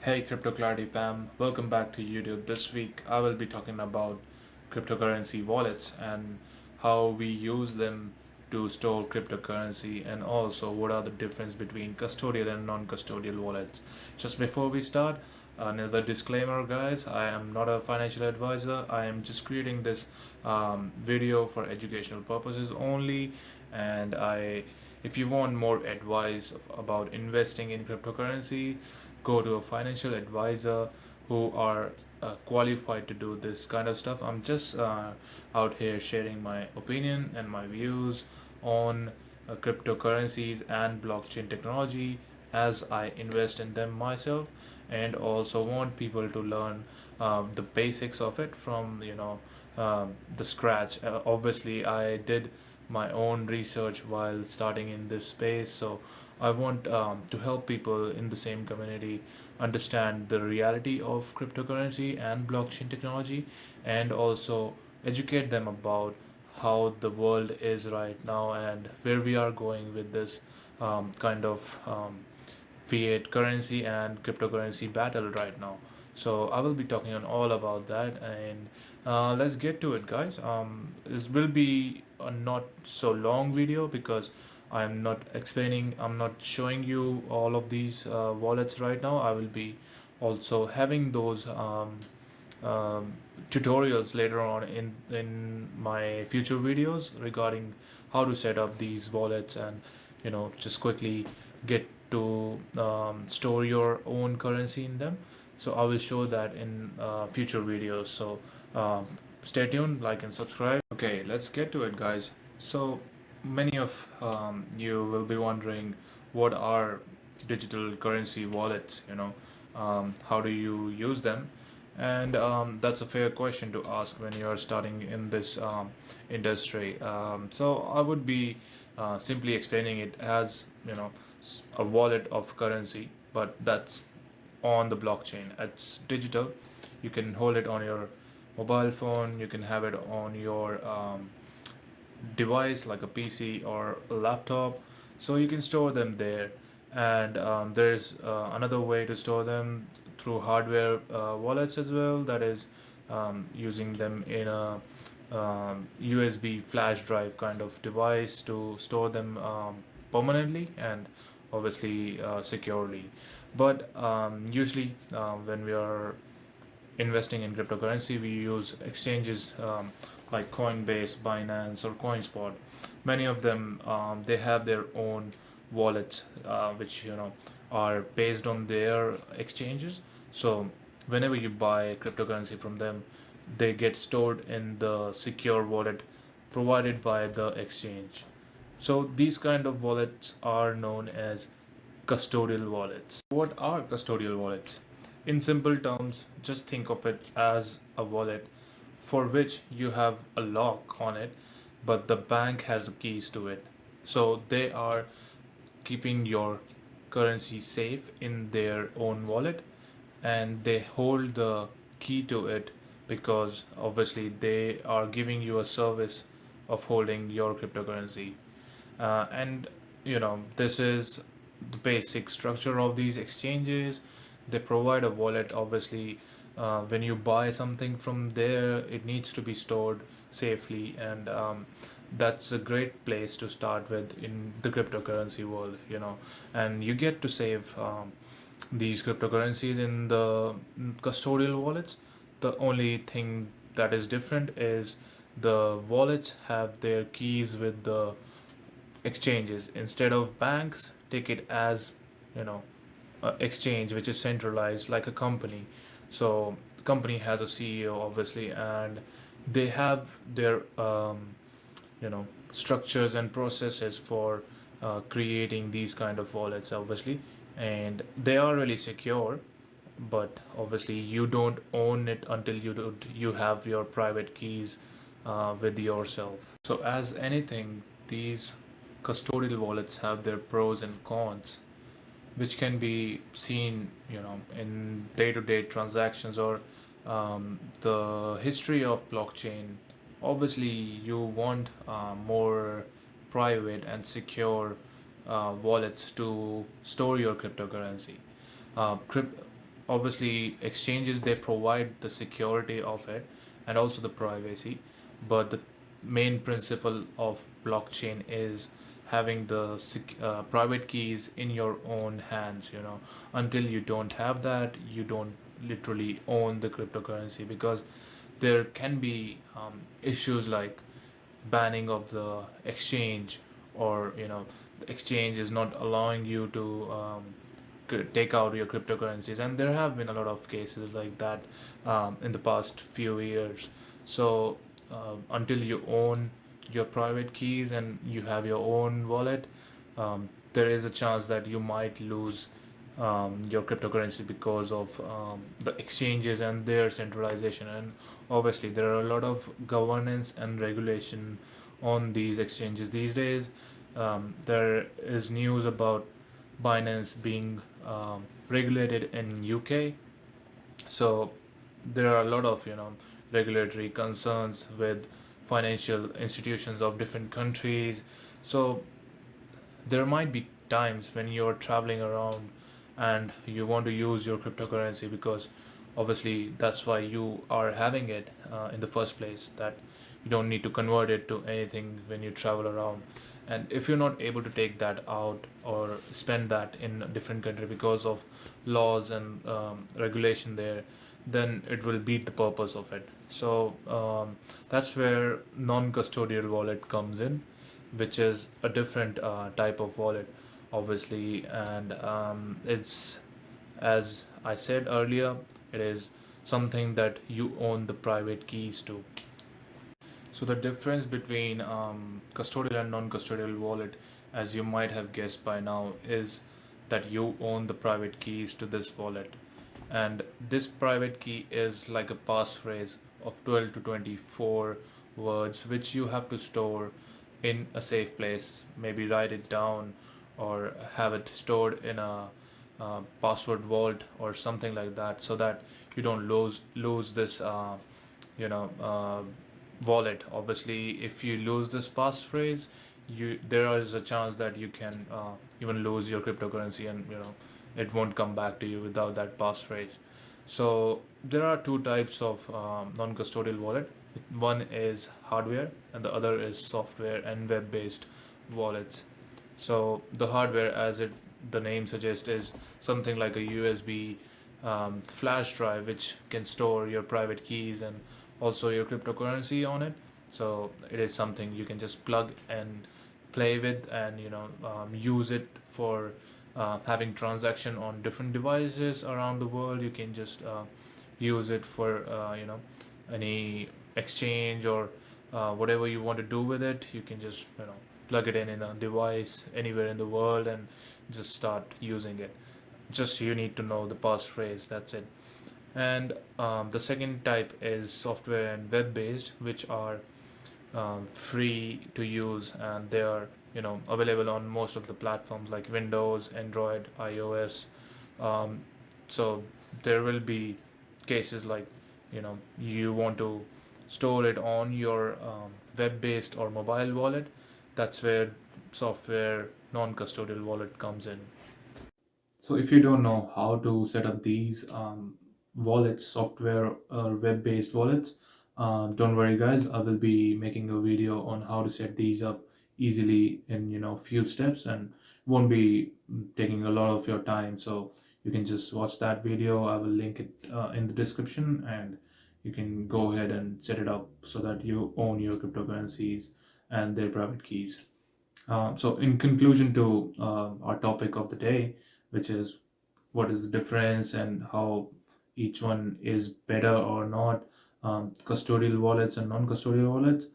Hey Crypto Clarity fam, welcome back to YouTube. This week I will be talking about cryptocurrency wallets and how we use them to store cryptocurrency, and also what are the difference between custodial and non-custodial wallets. Just before we start, another disclaimer guys, I am not a financial advisor. I am just creating this video for educational purposes only, and if you want more advice about investing in cryptocurrency, go to a financial advisor who are qualified to do this kind of stuff. I'm just out here sharing my opinion and my views on cryptocurrencies and blockchain technology as I invest in them myself, and also want people to learn the basics of it from the scratch. Obviously, I did my own research while starting in this space, so I want to help people in the same community understand the reality of cryptocurrency and blockchain technology, and also educate them about how the world is right now and where we are going with this kind of fiat currency and cryptocurrency battle right now. So I will be talking on all about that, and let's get to it, guys. It will be a not so long video because I'm not showing you all of these wallets right now. I will be also having those um, tutorials later on in my future videos regarding how to set up these wallets, and just quickly get to store your own currency in them. So I will show that in future videos. So um, stay tuned, like and subscribe. Okay, let's get to it, guys. So many of you will be wondering, what are digital currency wallets? How do you use them? And that's a fair question to ask when you're starting in this industry. So I would be simply explaining it as a wallet of currency, but that's on the blockchain. It's digital. You can hold it on your mobile phone. You can have it on your device like a PC or a laptop. So you can store them there. And there's another way to store them through hardware wallets as well. That is using them in a USB flash drive kind of device to store them permanently and obviously securely. But usually, when we are investing in cryptocurrency, we use exchanges like Coinbase, Binance, or CoinSpot. Many of them, they have their own wallets, which are based on their exchanges. So whenever you buy cryptocurrency from them, they get stored in the secure wallet provided by the exchange. So these kind of wallets are known as custodial wallets. What are custodial wallets? In simple terms, just think of it as a wallet for which you have a lock on it, but the bank has keys to it. So they are keeping your currency safe in their own wallet, and they hold the key to it because obviously they are giving you a service of holding your cryptocurrency. And this is the basic structure of these exchanges. They provide a wallet. Obviously, when you buy something from there, it needs to be stored safely, and that's a great place to start with in the cryptocurrency world. And you get to save these cryptocurrencies in the custodial wallets. The only thing that is different is the wallets have their keys with the exchanges. Instead of banks, take it as you know exchange which is centralized like a company. So the company has a CEO obviously, and they have their structures and processes for creating these kind of wallets obviously, and they are really secure. But obviously you don't own it until you have your private keys with yourself. So as anything, these custodial wallets have their pros and cons, which can be seen in day-to-day transactions or the history of blockchain. Obviously you want more private and secure wallets to store your cryptocurrency. uh, crypt- obviously exchanges, they provide the security of it and also the privacy, but the main principle of blockchain is having the private keys in your own hands. Until you don't have that, you don't literally own the cryptocurrency, because there can be issues like banning of the exchange, or the exchange is not allowing you to take out your cryptocurrencies, and there have been a lot of cases like that in the past few years. So until you own your private keys and you have your own wallet, there is a chance that you might lose your cryptocurrency because of the exchanges and their centralization. And obviously there are a lot of governance and regulation on these exchanges these days. There is news about Binance being regulated in UK. So there are a lot of regulatory concerns with financial institutions of different countries. So there might be times when you're traveling around and you want to use your cryptocurrency, because obviously that's why you are having it in the first place, that you don't need to convert it to anything when you travel around. And if you're not able to take that out or spend that in a different country because of laws and regulation there, then it will beat the purpose of it. So that's where non-custodial wallet comes in, which is a different type of wallet, obviously. And it's, as I said earlier, it is something that you own the private keys to. So the difference between custodial and non-custodial wallet, as you might have guessed by now, is that you own the private keys to this wallet. And this private key is like a passphrase of 12 to 24 words, which you have to store in a safe place. Maybe write it down or have it stored in a password vault or something like that, so that you don't lose this you know uh, wallet. Obviously, if you lose this passphrase, you there is a chance that you can even lose your cryptocurrency, and it won't come back to you without that passphrase. So there are two types of non-custodial wallet. One is hardware and the other is software and web-based wallets. So the hardware, as the name suggests, is something like a USB flash drive, which can store your private keys and also your cryptocurrency on it. So it is something you can just plug and play with, and use it for having transaction on different devices around the world. You can just use it for any exchange or whatever you want to do with it. You can just plug it in a device anywhere in the world and just start using it. Just you need to know the passphrase, that's it. And the second type is software and web based, which are free to use, and they are available on most of the platforms like Windows, Android, iOS. um, so there will be cases like you want to store it on your web-based or mobile wallet. That's where software non-custodial wallet comes in. So if you don't know how to set up these wallets, software or web-based wallets, don't worry, guys. I will be making a video on how to set these up easily in few steps, and won't be taking a lot of your time. So you can just watch that video. I will link it in the description, and you can go ahead and set it up so that you own your cryptocurrencies and their private keys. So, in conclusion to our topic of the day, which is what is the difference and how each one is better or not, custodial wallets and non-custodial wallets.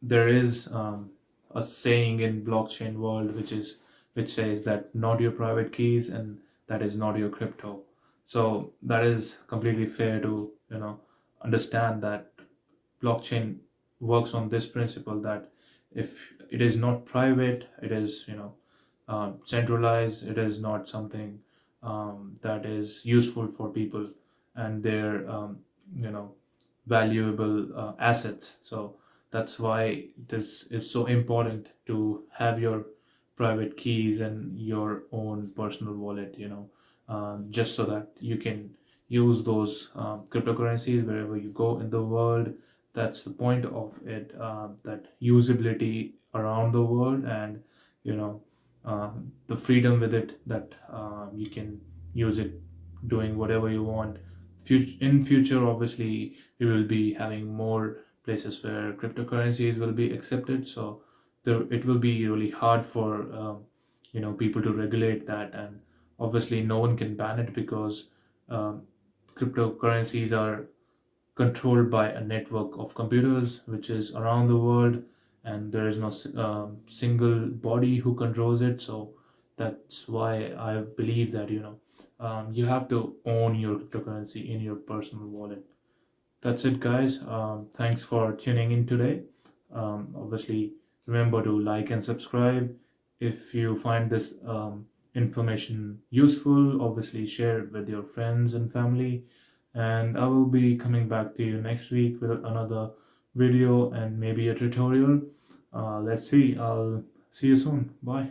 There is a saying in blockchain world, which says that not your private keys and that is not your crypto. So that is completely fair to understand that blockchain works on this principle, that if it is not private, it is centralized. It is not something that is useful for people and their you know valuable assets. So that's why this is so important to have your private keys and your own personal wallet. just so that you can use those cryptocurrencies wherever you go in the world. That's the point of it, that usability around the world, and you know the freedom with it, that you can use it doing whatever you want. In future, obviously, we will be having more places where cryptocurrencies will be accepted. So there, it will be really hard for people to regulate that, and obviously no one can ban it because um, cryptocurrencies are controlled by a network of computers which is around the world, and there is no single body who controls it. So that's why I believe that you have to own your cryptocurrency in your personal wallet. That's it, guys. Thanks for tuning in today. Obviously, remember to like and subscribe. If you find this information useful, obviously share it with your friends and family. And I will be coming back to you next week with another video and maybe a tutorial. Let's see. I'll see you soon. Bye.